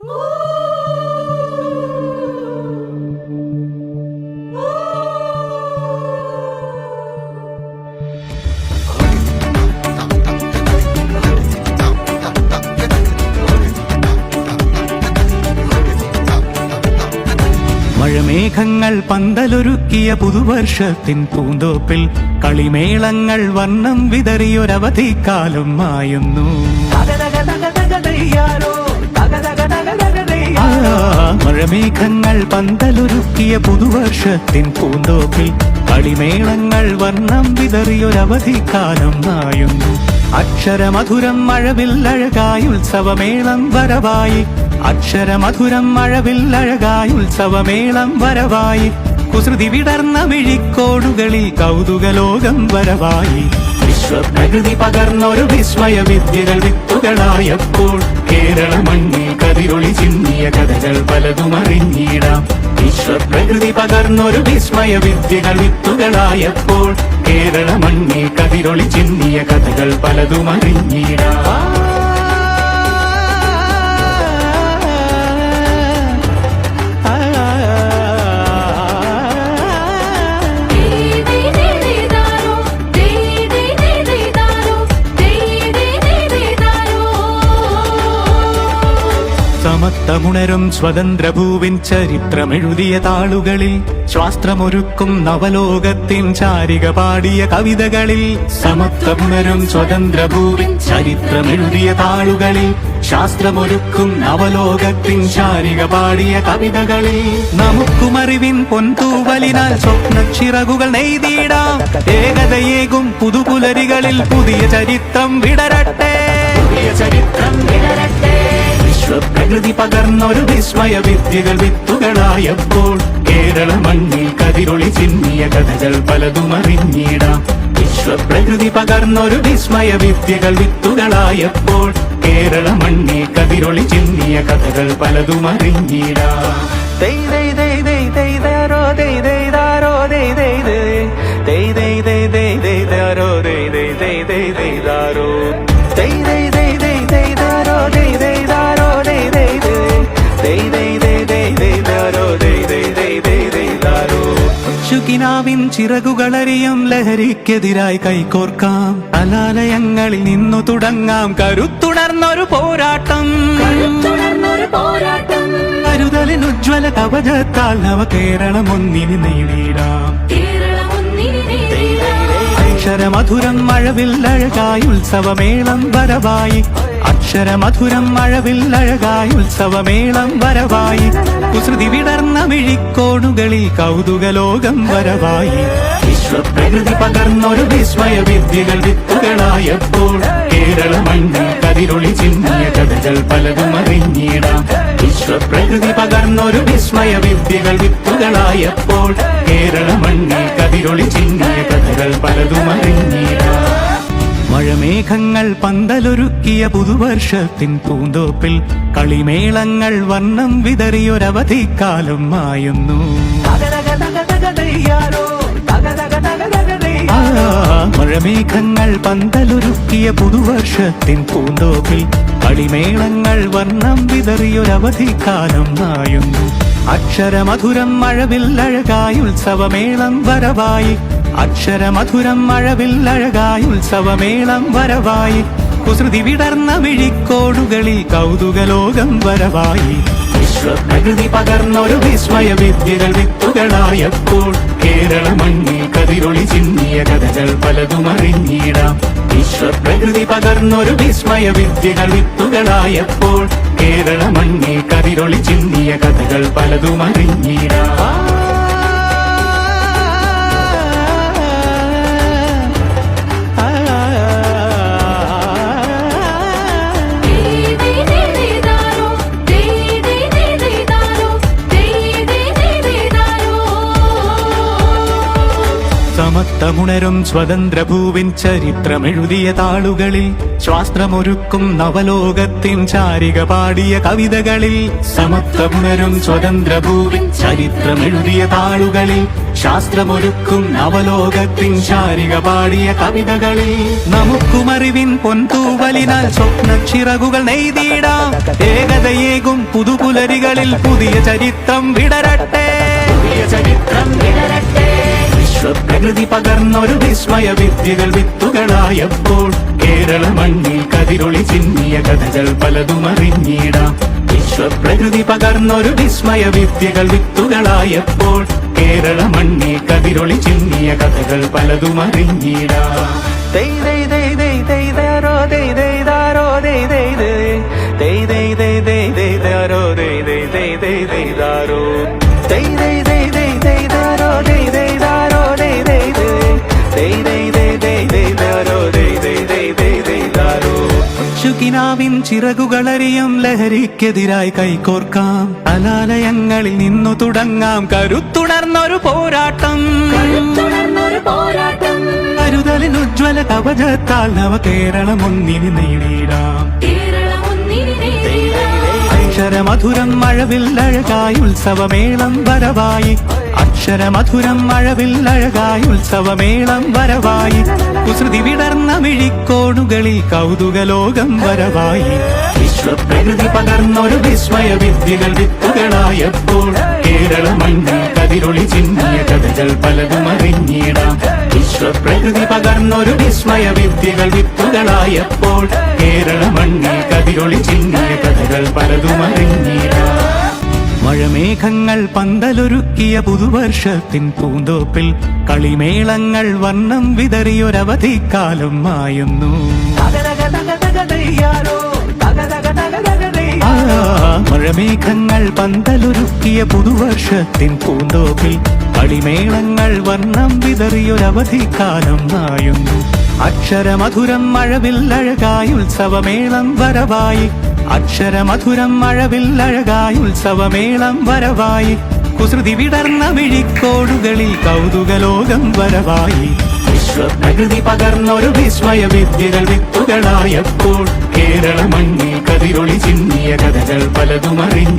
മഴമേഘങ്ങൾ പന്തലൊരുക്കിയ പുതുവർഷത്തിൻ പൂന്തോപ്പിൽ കളിമേളങ്ങൾ വർണ്ണം വിതറിയൊരവധിക്കാലം മായുന്നു. മഴമേഘങ്ങൾ പന്തലൊരുക്കിയ പുതുവർഷത്തിൻ പൂന്തോപ്പിൽ കളിമേളങ്ങൾ വർണ്ണം വിതറിയൊരവധിക്കാലം മായുന്നു. അക്ഷരമധുരം മഴവില്ലഴകായി ഉത്സവമേളം വരവായി. അക്ഷരമധുരം മഴവില്ലഴകായി ഉത്സവമേളം വരവായി. കുസൃതി വിടർന്ന മിഴിക്കോടുകളിൽ കൗതുകലോകം വരവായി. വിശ്വപ്രകൃതി പകർന്നൊരു വിസ്മയ വിദ്യകൾ വിത്തുകളായപ്പോൾ കേരള മണ്ണിൽ കതിരൊളി ചിന്നിയ കഥകൾ പലതും അറിഞ്ഞിടാം. വിശ്വപ്രകൃതി പകർന്നൊരു വിസ്മയ വിദ്യകൾ വിത്തുകളായപ്പോൾ കേരള മണ്ണിൽ കതിരൊളി ചിന്നിയ കഥകൾ പലതും അറിഞ്ഞിടാം. സമത്വമുണരും സ്വതന്ത്രഭൂവിൻ ചരിത്രമെഴുതിയ താളുകളിൽ ശാസ്ത്രമൊരുക്കും നവലോകത്തിൻ ചാരിക പാടിയ കവിതകളിൽ. സമത്വമുണരും സ്വതന്ത്രഭൂവിൻ ചരിത്രമെഴുതിയ താളുകളിൽ ശാസ്ത്രമൊരുക്കും നവലോകത്തിൻ ചാരിക പാടിയ കവിതകളിൽ. നമുക്കുമറിവിൻ പൊൻതൂവലിനാൽ സ്വപ്നച്ചിറകുകൾ നെയ്തിടാം. ഏകതയേകും പുതുപുലരികളിൽ പുതിയ ചരിത്രം വിടരട്ടെ. പുതിയ ചരിത്രം വിടരട്ടെ. വിശ്വപ്രകൃതി പകർന്നൊരു വിസ്മയ വിദ്യകൾ വിത്തുകളായപ്പോൾ കേരള മണ്ണിൽ കതിരൊളി ചിന്നിയ കഥകൾ പലതും അറിഞ്ഞിടാം. വിശ്വപ്രകൃതി പകർന്നൊരു വിസ്മയ വിദ്യകൾ വിത്തുകളായപ്പോൾ കേരള മണ്ണിൽ കതിരൊളി ചിന്നിയ കഥകൾ പലതും അറിഞ്ഞിടാം. ിൻ ചിറകുകളറിയും ലഹരിക്കെതിരായി കൈകോർക്കാം. കലാലയങ്ങളിൽ നിന്നു തുടങ്ങാം കരുത്തുണർന്നൊരു പോരാട്ടം. കരുതലിൻ ഉജ്ജ്വല കവചത്താൽ നവകേരളം ഒന്നിന് നേടിയിടാം. അക്ഷരമധുരം മഴവില്ലഴകായി ഉത്സവമേളം വരവായി. അക്ഷരമധുരം മഴവില്ലഴകായി ഉത്സവമേളം വരവായി. കുസൃതി വിടർന്ന മിഴിക്കോണുകളിൽ കൗതുകലോകം വരവായി. വിശ്വപ്രകൃതി പകർന്നൊരു വിസ്മയ വിദ്യകൾ വിത്തുകളായപ്പോൾ കേരള മണ്ണിൽ കതിരൊളി ചിന്നിയ കഥകൾ പലതും അറിഞ്ഞിടാം. വിശ്വപ്രകൃതി പകർന്നൊരു വിസ്മയ വിദ്യകൾ വിത്തുകളായപ്പോൾ കേരള മണ്ണിൽ കതിരൊളി ചിന്നിയ കഥകൾ പലതും അറിഞ്ഞിടാം. മഴമേഘങ്ങൾ പന്തലൊരുക്കിയ പുതുവർഷത്തിൻ പൂന്തോപ്പിൽ കളിമേളങ്ങൾ വർണ്ണം വിതറിയൊരവധിക്കാലം മായുന്നു. മഴമേഘങ്ങൾ പന്തലൊരുക്കിയ പുതുവർഷത്തിൻ പൂന്തോപ്പിൽ കളിമേളങ്ങൾ വർണ്ണം വിതറിയൊരവധിക്കാലം മായുന്നു. അക്ഷരമധുരം മഴവില്ലഴകായി ഉത്സവമേളം വരവായി. അക്ഷരമധുരം മഴവില്ലഴകായി ഉത്സവമേളം വരവായി. കുസൃതി വിടർന്ന മിഴിക്കോടുകളിൽ കൗതുകലോകം വരവായി. വിശ്വപ്രകൃതി പകർന്നൊരു വിസ്മയ വിദ്യകൾ വിത്തുകളായപ്പോൾ കേരള മണ്ണിൽ കതിരൊളി ചിന്നിയ കഥകൾ പലതും അറിഞ്ഞിടാം. വിശ്വപ്രകൃതി പകർന്നൊരു വിസ്മയ വിദ്യകൾ വിത്തുകളായപ്പോൾ കേരള മണ്ണിൽ കതിരൊളി ചിന്നിയ കഥകൾ പലതും അറിഞ്ഞിടാം. സമത്വമുണരും സ്വതന്ത്ര ഭൂവിൻ ചരിത്രമെഴുതിയ താളുകളിൽ ശാസ്ത്രമൊരുക്കും നവലോകത്തിൻ ചാരിക പാടിയ കവിതകളിൽ സമത്വമുണരും സ്വതന്ത്ര ഭൂവിൻ ചരിത്രമെഴുതിയ താളുകളിൽ ശാസ്ത്രമൊരുക്കും നവലോകത്തിൻ ചാരിക പാടിയ കവിതകളിൽ നമുക്കുമറിവിൻ പൊൻതൂവലിനാൽ സ്വപ്നച്ചിറകുകൾ നെയ്തിടാം ഏകതയേകും പുതുപുലരികളിൽ പുതിയ ചരിത്രം വിടരട്ടെ വിശ്വപ്രകൃതി പകർന്നൊരു വിസ്മയ വിദ്യകൾ വിത്തുകളായപ്പോൾ കേരള മണ്ണിൽ കതിരൊളി ചിന്നിയ കഥകൾ പലതും അറിഞ്ഞിടാം വിശ്വപ്രകൃതി പകർന്നൊരു വിസ്മയ വിദ്യകൾ വിത്തുകളായപ്പോൾ കേരള മണ്ണിൽ കതിരൊളി ചിന്നിയ കഥകൾ പലതും അറിഞ്ഞിടാം ിൻ ചിറകുകളറിയും ലഹരിക്കെതിരായി കൈകോർക്കാം കലാലയങ്ങളിൽ നിന്നു തുടങ്ങാം കരുത്തുണർന്നൊരു പോരാട്ടം കരുതലിൻ ഉജ്ജ്വല കവചത്താൽ നവ കേരളം ഒന്നിന് നേടിയിടാം അക്ഷരമധുരം മഴവിൽ അഴകായി ഉത്സവമേളം വരവായി അക്ഷരമധുരം മഴവിൽ അഴകായി ഉത്സവമേളം വരവായി കുസൃതി വിടർന്ന മിഴിക്കോണുകളിൽ കൗതുകലോകം വരവായി വിശ്വപ്രകൃതി പകർന്നൊരു വിസ്മയ വിദ്യകൾ വിത്തുകളായപ്പോൾ കേരള മണ്ണിൽ കതിരൊളി ചിന്നിയ കഥകൾ പലതും അറിഞ്ഞിടാം വിശ്വപ്രകൃതി പകർന്നൊരു വിസ്മയ വിദ്യകൾ വിത്തുകളായപ്പോൾ കേരള മണ്ണിൽ കതിരൊളി ചിന്നിയ കഥകൾ പലതും അറിഞ്ഞിടാം മഴമേഘങ്ങൾ പന്തലൊരുക്കിയ പുതുവർഷത്തിൻ പൂന്തോപ്പിൽ കളിമേളങ്ങൾ വർണ്ണം വിതറിയൊരവധിക്കാലം മായുന്നു മഴമേഘങ്ങൾ പന്തലൊരുക്കിയ പുതുവർഷത്തിൻ പൂന്തോപ്പിൽ കളിമേളങ്ങൾ വർണ്ണം വിതറിയൊരവധിക്കാലം മായുന്നു അക്ഷരമധുരം മഴവിൽ അഴകായി ഉത്സവമേളം വരവായി അക്ഷരമധുരം മഴവിൽ അഴകായി ഉത്സവമേളം വരവായി കുസൃതി വിടർന്ന മിഴിക്കോടുകളിൽ കൗതുകലോകം വരവായി വിശ്വപ്രകൃതി പകർന്നൊരു വിസ്മയ വിദ്യകൾ വിത്തുകളായപ്പോൾ കേരള മണ്ണിൽ കതിരൊളി ചിന്നിയ കഥകൾ പലതും അറിഞ്ഞു